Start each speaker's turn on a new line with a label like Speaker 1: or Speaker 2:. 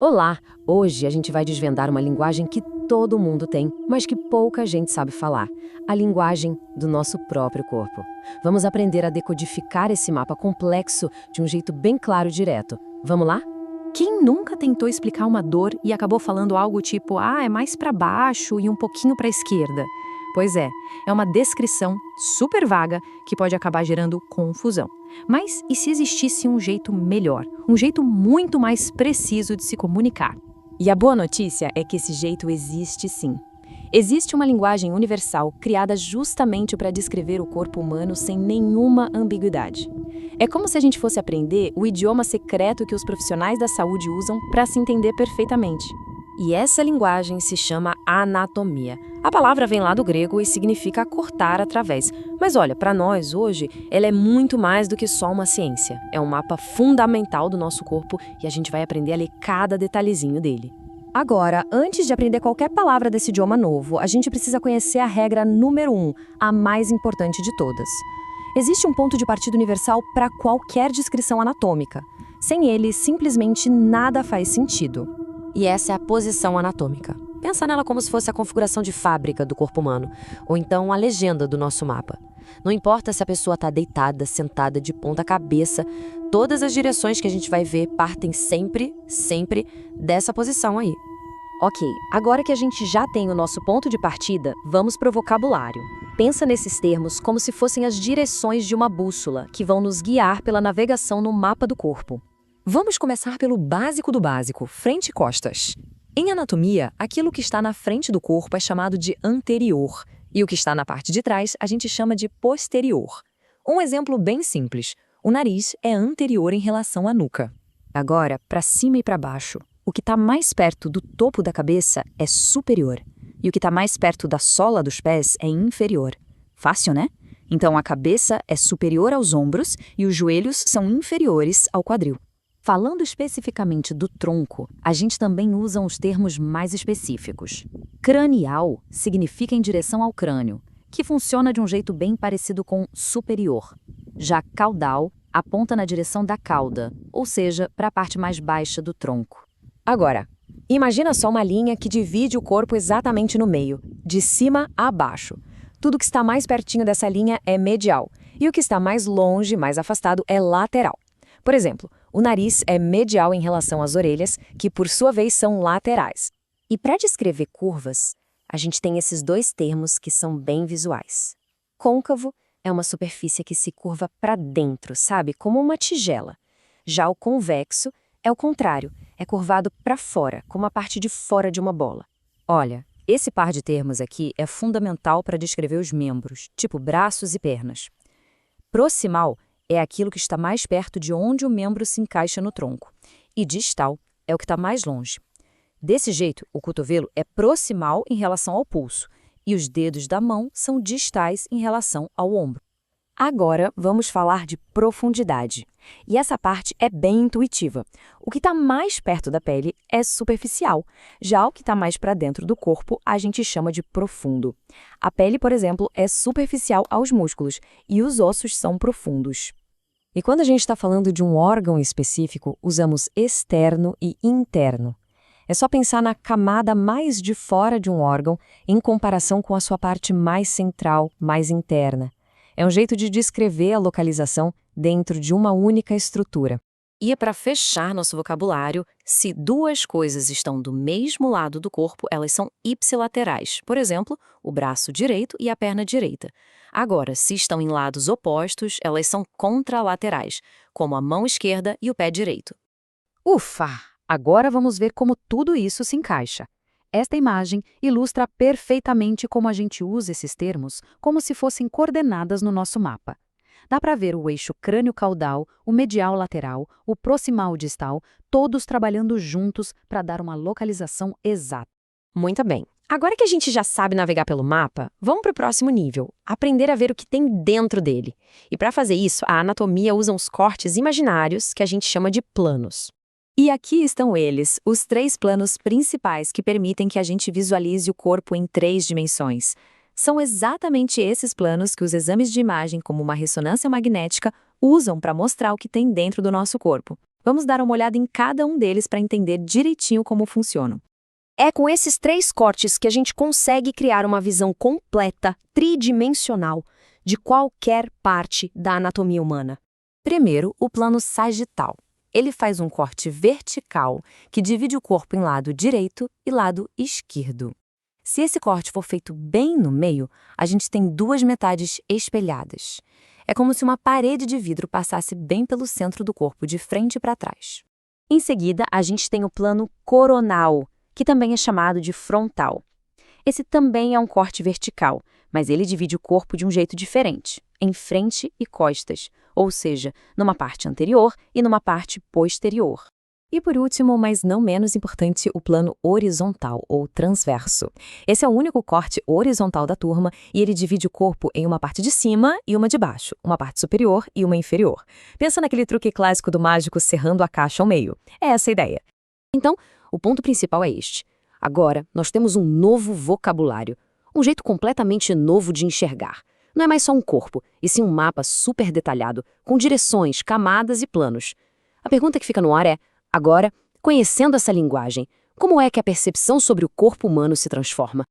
Speaker 1: Olá! Hoje a gente vai desvendar uma linguagem que todo mundo tem, mas que pouca gente sabe falar. A linguagem do nosso próprio corpo. Vamos aprender a decodificar esse mapa complexo de um jeito bem claro e direto. Vamos lá?
Speaker 2: Quem nunca tentou explicar uma dor e acabou falando algo tipo, é mais para baixo e um pouquinho para a esquerda? Pois é uma descrição super vaga que pode acabar gerando confusão. Mas e se existisse um jeito melhor, um jeito muito mais preciso de se comunicar? E a boa notícia é que esse jeito existe sim. Existe uma linguagem universal criada justamente para descrever o corpo humano sem nenhuma ambiguidade. É como se a gente fosse aprender o idioma secreto que os profissionais da saúde usam para se entender perfeitamente.
Speaker 1: E essa linguagem se chama anatomia. A palavra vem lá do grego e significa cortar através. Mas olha, para nós hoje, ela é muito mais do que só uma ciência. É um mapa fundamental do nosso corpo e a gente vai aprender a ler cada detalhezinho dele. Agora, antes de aprender qualquer palavra desse idioma novo, a gente precisa conhecer a regra número 1, a mais importante de todas. Existe um ponto de partida universal para qualquer descrição anatômica. Sem ele, simplesmente nada faz sentido. E essa é a posição anatômica. Pensa nela como se fosse a configuração de fábrica do corpo humano, ou então a legenda do nosso mapa. Não importa se a pessoa está deitada, sentada, de ponta cabeça, todas as direções que a gente vai ver partem sempre dessa posição aí. Ok, agora que a gente já tem o nosso ponto de partida, vamos para o vocabulário. Pensa nesses termos como se fossem as direções de uma bússola, que vão nos guiar pela navegação no mapa do corpo. Vamos começar pelo básico do básico, frente e costas. Em anatomia, aquilo que está na frente do corpo é chamado de anterior, e o que está na parte de trás a gente chama de posterior. Um exemplo bem simples, o nariz é anterior em relação à nuca. Agora, para cima e para baixo, o que está mais perto do topo da cabeça é superior, e o que está mais perto da sola dos pés é inferior. Fácil, né? Então a cabeça é superior aos ombros e os joelhos são inferiores ao quadril. Falando especificamente do tronco, a gente também usa os termos mais específicos. Cranial significa em direção ao crânio, que funciona de um jeito bem parecido com superior. Já caudal aponta na direção da cauda, ou seja, para a parte mais baixa do tronco. Agora, imagina só uma linha que divide o corpo exatamente no meio, de cima a baixo. Tudo que está mais pertinho dessa linha é medial, e o que está mais longe, mais afastado, é lateral. Por exemplo, o nariz é medial em relação às orelhas, que por sua vez são laterais. E para descrever curvas, a gente tem esses dois termos que são bem visuais. Côncavo é uma superfície que se curva para dentro, sabe? Como uma tigela. Já o convexo é o contrário, é curvado para fora, como a parte de fora de uma bola. Olha, esse par de termos aqui é fundamental para descrever os membros, tipo braços e pernas. Proximal é aquilo que está mais perto de onde o membro se encaixa no tronco. E distal é o que está mais longe. Desse jeito, o cotovelo é proximal em relação ao pulso, e os dedos da mão são distais em relação ao ombro. Agora, vamos falar de profundidade. E essa parte é bem intuitiva. O que está mais perto da pele é superficial. Já o que está mais para dentro do corpo, a gente chama de profundo. A pele, por exemplo, é superficial aos músculos, e os ossos são profundos. E quando a gente está falando de um órgão específico, usamos externo e interno. É só pensar na camada mais de fora de um órgão em comparação com a sua parte mais central, mais interna. É um jeito de descrever a localização dentro de uma única estrutura. E para fechar nosso vocabulário, se duas coisas estão do mesmo lado do corpo, elas são ipsilaterais. Por exemplo, o braço direito e a perna direita. Agora, se estão em lados opostos, elas são contralaterais, como a mão esquerda e o pé direito.
Speaker 2: Ufa! Agora vamos ver como tudo isso se encaixa. Esta imagem ilustra perfeitamente como a gente usa esses termos como se fossem coordenadas no nosso mapa. Dá para ver o eixo crânio-caudal, o medial lateral, o proximal distal, todos trabalhando juntos para dar uma localização exata.
Speaker 1: Muito bem. Agora que a gente já sabe navegar pelo mapa, vamos para o próximo nível, aprender a ver o que tem dentro dele. E para fazer isso, a anatomia usa uns cortes imaginários que a gente chama de planos. E aqui estão eles, os 3 planos principais que permitem que a gente visualize o corpo em 3 dimensões. São exatamente esses planos que os exames de imagem, como uma ressonância magnética, usam para mostrar o que tem dentro do nosso corpo.
Speaker 2: Vamos dar uma olhada em cada um deles para entender direitinho como funcionam.
Speaker 1: É com esses 3 cortes que a gente consegue criar uma visão completa, tridimensional, de qualquer parte da anatomia humana.
Speaker 2: Primeiro, o plano sagital. Ele faz um corte vertical que divide o corpo em lado direito e lado esquerdo. Se esse corte for feito bem no meio, a gente tem 2 metades espelhadas. É como se uma parede de vidro passasse bem pelo centro do corpo, de frente para trás.
Speaker 1: Em seguida, a gente tem o plano coronal, que também é chamado de frontal. Esse também é um corte vertical, mas ele divide o corpo de um jeito diferente, em frente e costas, ou seja, numa parte anterior e numa parte posterior.
Speaker 2: E por último, mas não menos importante, o plano horizontal ou transverso. Esse é o único corte horizontal da turma e ele divide o corpo em uma parte de cima e uma de baixo, uma parte superior e uma inferior. Pensa naquele truque clássico do mágico serrando a caixa ao meio. É essa a ideia.
Speaker 1: Então, o ponto principal é este. Agora, nós temos um novo vocabulário, um jeito completamente novo de enxergar. Não é mais só um corpo, e sim um mapa super detalhado, com direções, camadas e planos. A pergunta que fica no ar é: agora, conhecendo essa linguagem, como é que a percepção sobre o corpo humano se transforma?